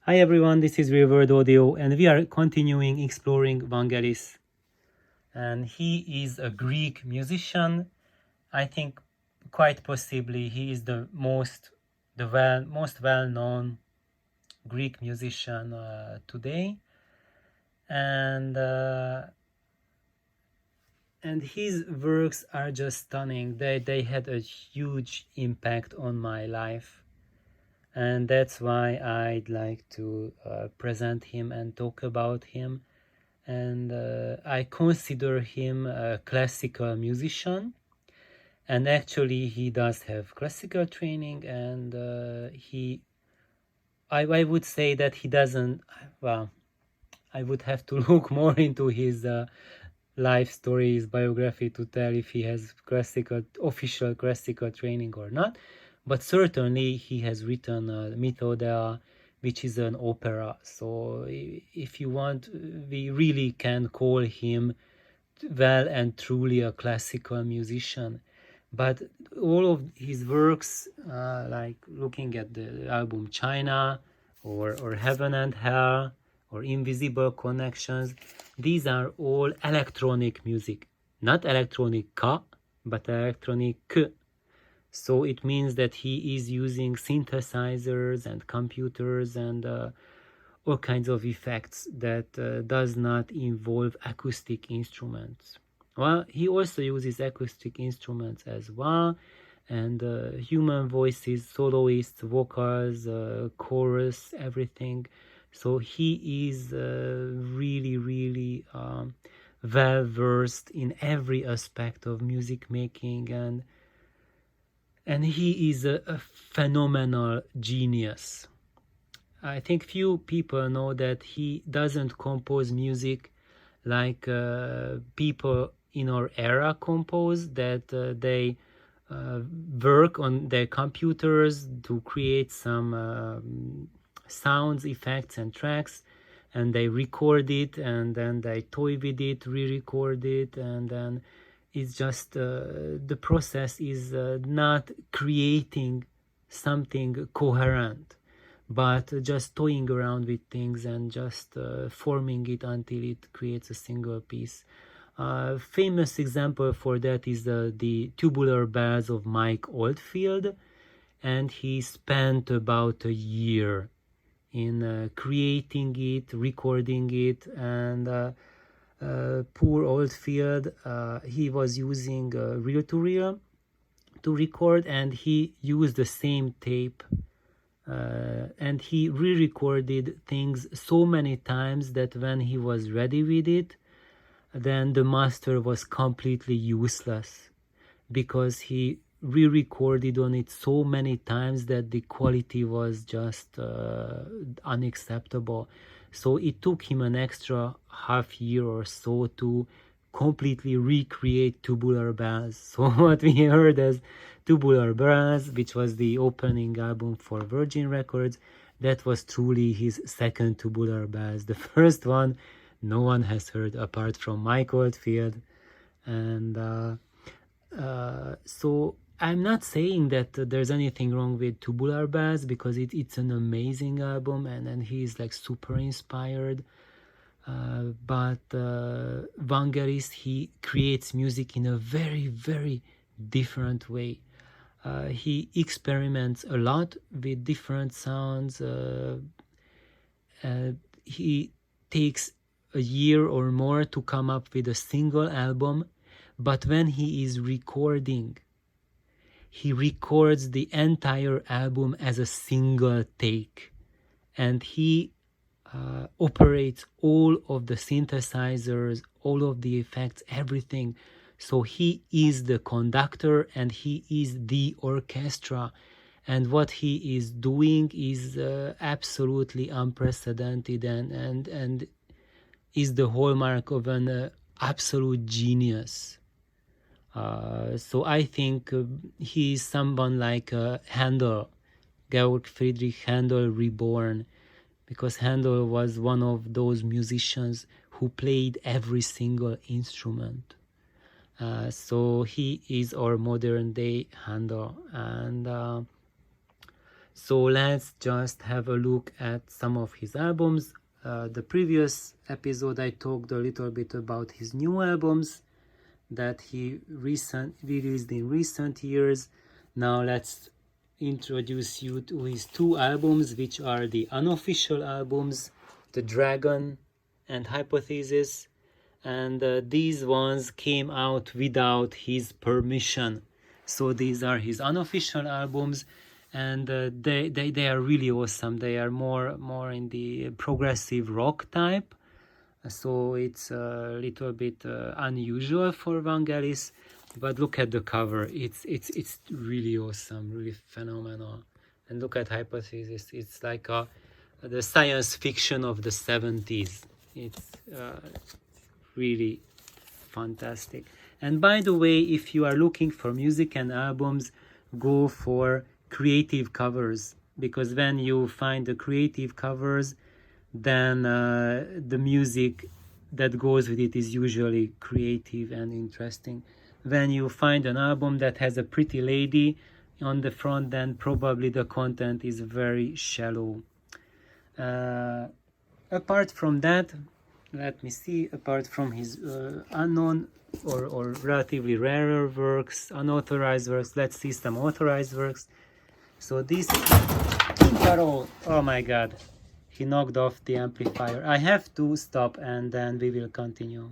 Hi everyone, this is Revered Audio and we are continuing exploring Vangelis. And he is a Greek musician. I think quite possibly he is most well-known Greek musician today. And his works are just stunning. They had a huge impact on my life. And that's why I'd like to present him and talk about him. And I consider him a classical musician, and actually he does have classical training, and I would say that he doesn't, well, I would have to look more into his life story, his biography, to tell if he has official classical training or not, but certainly he has written Methoda, which is an opera. So if you want, we really can call him well and truly a classical musician. But all of his works, like looking at the album China or Heaven and Hell or Invisible Connections, these are all electronic music. Not electronica, but electronic. So it means that he is using synthesizers and computers and all kinds of effects that does not involve acoustic instruments. Well, he also uses acoustic instruments as well, and human voices, soloists, vocals, chorus, everything. So he is really well versed in every aspect of music making, and he is a phenomenal genius. I think few people know that he doesn't compose music like people in our era compose, that they work on their computers to create some sounds, effects and tracks, and they record it and then they toy with it, re-record it, and then it's just the process is not creating something coherent, but just toying around with things and just forming it until it creates a single piece. Famous example for that is the Tubular Bells of Mike Oldfield, and he spent about a year in creating it, recording it, and poor Oldfield, he was using reel-to-reel to record, and he used the same tape, and he re-recorded things so many times that when he was ready with it, then the master was completely useless, because he re-recorded on it so many times that the quality was just unacceptable. So it took him an extra half year or so to completely recreate Tubular Bells. So what we heard as Tubular Bells, which was the opening album for Virgin Records, that was truly his second Tubular Bells. The first one no one has heard apart from Mike Oldfield. And so I'm not saying that there's anything wrong with Tubular Bells, because it's an amazing album, and he's like super inspired. But Vangelis, he creates music in a very different way. He experiments a lot with different sounds. He takes a year or more to come up with a single album, but when he is recording, he records the entire album as a single take, and he operates all of the synthesizers, all of the effects, everything. So he is the conductor and he is the orchestra, and what he is doing is absolutely unprecedented, and is the hallmark of an absolute genius. So I think he is someone like Handel, Georg Friedrich Handel reborn, because Handel was one of those musicians who played every single instrument. So he is our modern day Handel, and So let's just have a look at some of his albums. The previous episode I talked a little bit about his new albums that he released in recent years. Now let's introduce you to his two albums, which are the unofficial albums, The Dragon and Hypothesis. And these ones came out without his permission. So these are his unofficial albums, and they are really awesome. They are more in the progressive rock type, so it's a little bit unusual for Vangelis. But look at the cover; it's really awesome, really phenomenal. And look at Hypothesis; it's like the science fiction of the 70s. It's really fantastic. And by the way, if you are looking for music and albums, go for creative covers, because when you find the creative covers, then the music that goes with it is usually creative and interesting. When you find an album that has a pretty lady on the front, then probably the content is very shallow. Apart from that, let me see, apart from his unknown or relatively rarer works, unauthorized works, let's see some authorized works. So this Carol, oh my god, he knocked off the amplifier. I have to stop and then we will continue.